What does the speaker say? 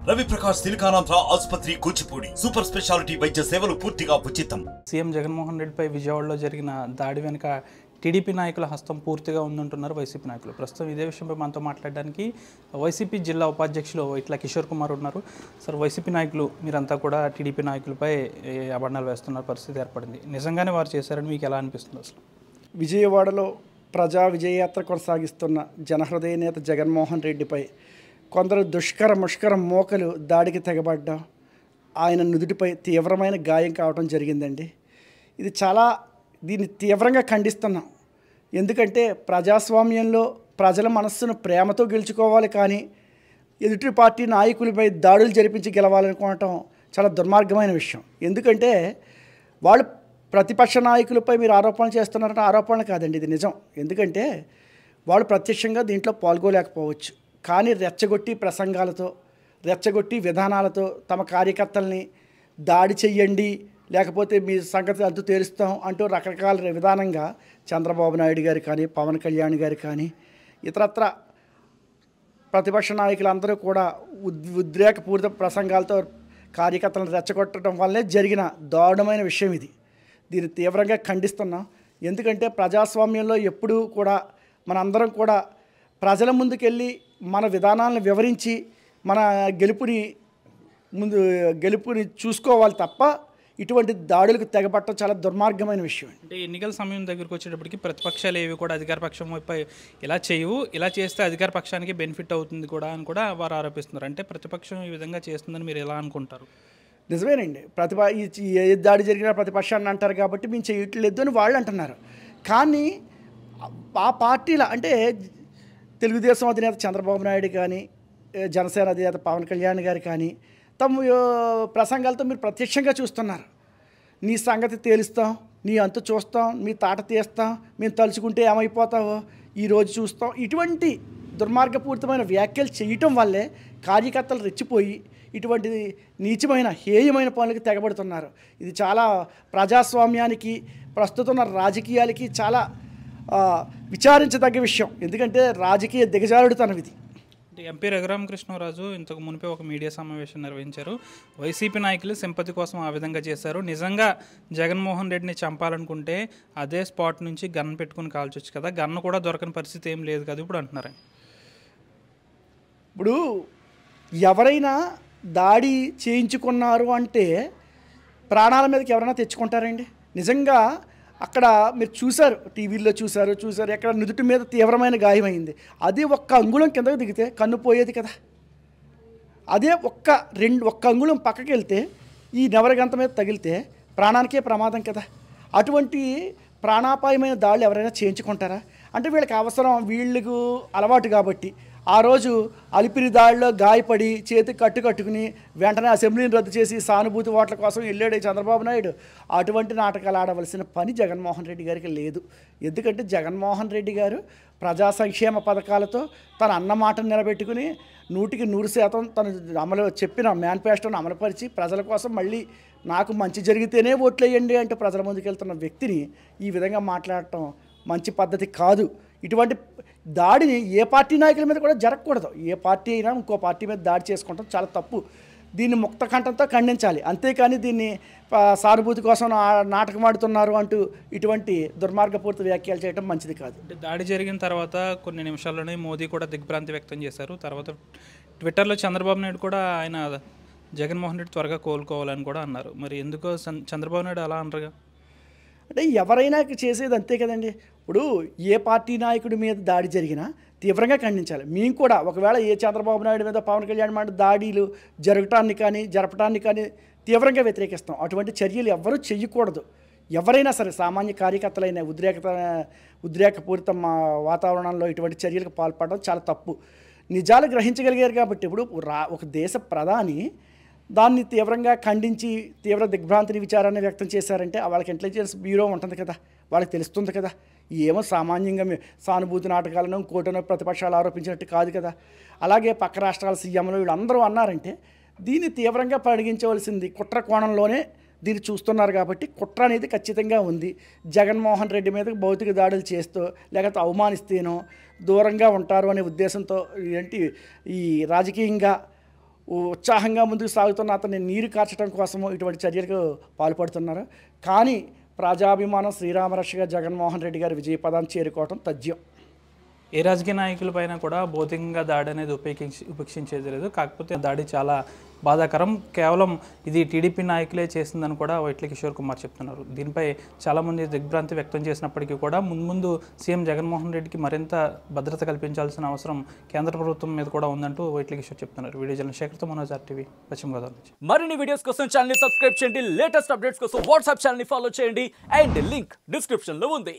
రవి ప్రకాష్ సిలికానాంధ్ర ఆసుపత్రి Kuchipudi super speciality వైద్య సేవలు పూర్తిగా ఉచితం. సీఎం జగన్మోహన్ రెడ్డిపై విజయవాడలో జరిగిన దాడి వెనుక టీడీపీ నాయకుల హస్తం పూర్తిగా ఉందంటున్నారు వైసీపీ నాయకులు. ప్రస్తుతం ఇదే విషయంపై మనతో మాట్లాడడానికి వైసీపీ జిల్లా ఉపాధ్యక్షులు ఇట్లా కిషోర్ కుమార్ ఉన్నారు. సార్, వైసీపీ నాయకులు మీరంతా కూడా టీడీపీ నాయకులపై అభండాలు వేస్తున్న పరిస్థితి ఏర్పడింది. నిజంగానే వారు చేశారని మీకు ఎలా అనిపిస్తుంది? అసలు విజయవాడలో ప్రజా విజయయాత్ర కొనసాగిస్తున్న జనహృదయ నేత జగన్మోహన్ రెడ్డిపై కొందరు ముష్కర మోకలు దాడికి తెగబడ్డం, ఆయన నుదుటిపై తీవ్రమైన గాయం కావడం జరిగిందండి. ఇది దీన్ని తీవ్రంగా ఖండిస్తున్నాం. ఎందుకంటే ప్రజాస్వామ్యంలో ప్రజల మనస్సును ప్రేమతో గెలుచుకోవాలి, కానీ ఎదుటి పార్టీ నాయకులపై దాడులు జరిపించి గెలవాలనుకోవటం చాలా దుర్మార్గమైన విషయం. ఎందుకంటే వాళ్ళు ప్రతిపక్ష నాయకులపై మీరు ఆరోపణలు చేస్తున్నారంటే ఆరోపణలు కాదండి, ఇది నిజం. ఎందుకంటే వాళ్ళు ప్రత్యక్షంగా దీంట్లో పాల్గొలేకపోవచ్చు, కానీ రెచ్చగొట్టి ప్రసంగాలతో, రెచ్చగొట్టి విధానాలతో తమ కార్యకర్తల్ని దాడి చెయ్యండి, లేకపోతే మీ సంగతి అంతు తేలుస్తాం అంటూ రకరకాల విధానంగా చంద్రబాబు నాయుడు గారు కానీ, పవన్ కళ్యాణ్ గారు కానీ, ఇతరత్ర ప్రతిపక్ష నాయకులందరూ కూడా ఉద్రేకపూరిత ప్రసంగాలతో కార్యకర్తలను రెచ్చగొట్టడం వల్లే జరిగిన దారుణమైన విషయం ఇది. దీన్ని తీవ్రంగా ఖండిస్తున్నాం. ఎందుకంటే ప్రజాస్వామ్యంలో ఎప్పుడూ కూడా మనందరం కూడా ప్రజల ముందుకెళ్ళి మన విధానాలను వివరించి మన గెలుపుని చూసుకోవాలి తప్ప ఇటువంటి దాడులకు తెగబట్టడం చాలా దుర్మార్గమైన విషయం. అంటే ఎన్నికల సమయం దగ్గరికి వచ్చేటప్పటికి ప్రతిపక్షాలు ఏవి కూడా అధికార పక్షం వైపు ఇలా చేయవు, ఇలా చేస్తే అధికార పక్షానికి బెనిఫిట్ అవుతుంది కూడా అని కూడా వారు ఆరోపిస్తున్నారు. అంటే ప్రతిపక్షం ఈ విధంగా చేస్తుందని మీరు ఎలా అనుకుంటారు? నిజమేనండి, ఏ దాడి జరిగినా ప్రతిపక్షాన్ని అంటారు కాబట్టి మేము చేయట్లేదు అని వాళ్ళు అంటున్నారు. కానీ ఆ పార్టీల అంటే తెలుగుదేశం అధినేత చంద్రబాబు నాయుడు కానీ, జనసేన అధినేత పవన్ కళ్యాణ్ గారు కానీ తమ ప్రసంగాలతో మీరు ప్రత్యక్షంగా చూస్తున్నారు. నీ సంగతి తేలుస్తాం, నీ అంతు చూస్తాం, మీ తాట తీస్తాం, మేము తలుచుకుంటే ఏమైపోతావో ఈరోజు చూస్తాం, ఇటువంటి దుర్మార్గపూరితమైన వ్యాఖ్యలు చేయటం వల్లే కార్యకర్తలు రెచ్చిపోయి ఇటువంటి నీచమైన హేయమైన పనులకు తెగబడుతున్నారు. ఇది చాలా ప్రజాస్వామ్యానికి, ప్రస్తుతం ఉన్న రాజకీయాలకి చాలా విచారించదగ్గ విషయం. ఎందుకంటే రాజకీయ దిగజారుడుతనం ఇది. ఎంపీ రఘురామకృష్ణరాజు ఇంతకు మునిపే ఒక మీడియా సమావేశం నిర్వహించారు. వైసీపీ నాయకులు సింపతి కోసం ఆ విధంగా చేశారు, నిజంగా జగన్మోహన్ రెడ్డిని చంపాలనుకుంటే అదే స్పాట్ నుంచి గన్ పెట్టుకుని కాల్చొచ్చు కదా, గన్ను కూడా దొరకని పరిస్థితి ఏం లేదు కదా ఇప్పుడు అంటున్నారు. ఇప్పుడు ఎవరైనా దాడి చేయించుకున్నారు అంటే ప్రాణాల మీదకి ఎవరైనా తెచ్చుకుంటారండి? నిజంగా అక్కడ మీరు చూశారు, టీవీల్లో చూశారు, ఎక్కడ నుదుటి మీద తీవ్రమైన గాయమైంది. అదే ఒక్క అంగుళం కిందకు దిగితే కన్ను పోయేది కదా. అదే ఒక్క అంగుళం పక్కకి వెళ్తే ఈ నెవరగంత మీద తగిలితే ప్రాణానికే ప్రమాదం కదా. అటువంటి ప్రాణాపాయమైన దాడులు ఎవరైనా చేయించుకుంటారా? అంటే వీళ్ళకి అవసరం, వీళ్ళకు అలవాటు కాబట్టి ఆ రోజు అలిపిరి దాడిలో గాయపడి చేతికి కట్టుకుని వెంటనే అసెంబ్లీని రద్దు చేసి సానుభూతి ఓట్ల కోసం వెళ్ళాడు చంద్రబాబు నాయుడు. అటువంటి నాటకాలు ఆడవలసిన పని జగన్మోహన్ రెడ్డి గారికి లేదు. ఎందుకంటే జగన్మోహన్ రెడ్డి గారు ప్రజా సంక్షేమ పథకాలతో తన అన్నమాటను నిలబెట్టుకుని 100% తను చెప్పిన మేనిఫెస్టోను అమలుపరిచి ప్రజల కోసం మళ్ళీ నాకు మంచి జరిగితేనే ఓట్లేయండి అంటే ప్రజల ముందుకెళ్తున్న వ్యక్తిని ఈ విధంగా మాట్లాడటం మంచి పద్ధతి కాదు. ఇటువంటి దాడిని ఏ పార్టీ నాయకుల మీద కూడా జరగకూడదు. ఏ పార్టీ అయినా ఇంకో పార్టీ మీద దాడి చేసుకుంటాం చాలా తప్పు. దీన్ని ముక్త కంఠంతో ఖండించాలి, అంతేకాని దీన్ని సానుభూతి కోసం నాటకం ఆడుతున్నారు అంటూ ఇటువంటి దుర్మార్గపూరిత వ్యాఖ్యలు చేయడం మంచిది కాదు. దాడి జరిగిన తర్వాత కొన్ని నిమిషాల్లోనే మోదీ కూడా దిగ్భ్రాంతి వ్యక్తం చేశారు. తర్వాత ట్విట్టర్లో చంద్రబాబు నాయుడు కూడా ఆయన జగన్మోహన్ రెడ్డి త్వరగా కోలుకోవాలని కూడా అన్నారు. మరి ఎందుకో చంద్రబాబు నాయుడు అలా అనరుగా? అంటే ఎవరైనా చేసేది అంతే కదండి. ఇప్పుడు ఏ పార్టీ నాయకుడి మీద దాడి జరిగినా తీవ్రంగా ఖండించాలి. మేము కూడా ఒకవేళ ఏ చంద్రబాబు నాయుడు మీద, పవన్ కళ్యాణ్ మీద దాడులు జరపటాన్ని కానీ తీవ్రంగా వ్యతిరేకిస్తాం. అటువంటి చర్యలు ఎవ్వరూ చెయ్యకూడదు. ఎవరైనా సరే, సామాన్య కార్యకర్తలైన ఉద్రేకపూరిత వాతావరణంలో ఇటువంటి చర్యలకు పాల్పడడం చాలా తప్పు. నిజాలు గ్రహించగలిగారు కాబట్టి ఇప్పుడు ఒక దేశ ప్రధాని దాన్ని తీవ్రంగా ఖండించి తీవ్ర దిగ్భ్రాంతిని విచారాన్ని వ్యక్తం చేశారంటే వాళ్ళకి ఇంటెలిజెన్స్ బ్యూరో ఉంటుంది కదా, వాళ్ళకి తెలుస్తుంది కదా. ఏమో సామాన్యంగా సానుభూతి నాటకాలను కోటను ప్రతిపక్షాలు ఆరోపించినట్టు కాదు కదా. అలాగే పక్క రాష్ట్రాల సీఎంలు వీళ్ళందరూ అన్నారంటే దీన్ని తీవ్రంగా పరిగణించవలసింది కుట్ర కోణంలోనే దీన్ని చూస్తున్నారు కాబట్టి కుట్ర అనేది ఖచ్చితంగా ఉంది. జగన్మోహన్ రెడ్డి మీద భౌతిక దాడులు చేస్తూ లేకపోతే అవమానిస్తేనో దూరంగా ఉంటారు అనే ఉద్దేశంతో ఈ రాజకీయంగా ఉత్సాహంగా ముందుకు సాగుతున్న అతన్ని నీరు కార్చడం కోసము ఇటువంటి చర్యలకు పాల్పడుతున్నారు. కానీ ప్రజాభిమానం శ్రీరామరక్షగా జగన్మోహన్ రెడ్డి గారి విజయపదాన్ని చేరుకోవడం తథ్యం. ఏ రాజకీయ నాయకులపైన కూడా భౌతికంగా దాడి అనేది ఉపేక్షించేది లేదు. కాకపోతే దాడి చాలా బాధాకరం. కేవలం ఇది టీడీపీ నాయకులే చేసిందని కూడా వైట్ల కిషోర్ కుమార్ చెప్తున్నారు. దీనిపై చాలామంది దిగ్భ్రాంతి వ్యక్తం చేసినప్పటికీ కూడా ముందు సీఎం జగన్మోహన్ రెడ్డికి మరింత భద్రత కల్పించాల్సిన అవసరం కేంద్ర ప్రభుత్వం మీద కూడా ఉందంటూ వైట్ల కిషోర్ చెప్తున్నారు. వీడియో జర్నలిస్ట్ శేఖర్తో మనోజ్, RTV, పశ్చిమ గోదావరి నుంచి. మరిన్ని వీడియోస్ కోసం ఛానల్ సబ్స్క్రైబ్ చేయండి. లేటెస్ట్ అప్డేట్స్ కోసం వాట్సాప్ ఛానల్ ఫాలో చేయండి. అండ్ లింక్ డిస్క్రిప్షన్ లో ఉంది.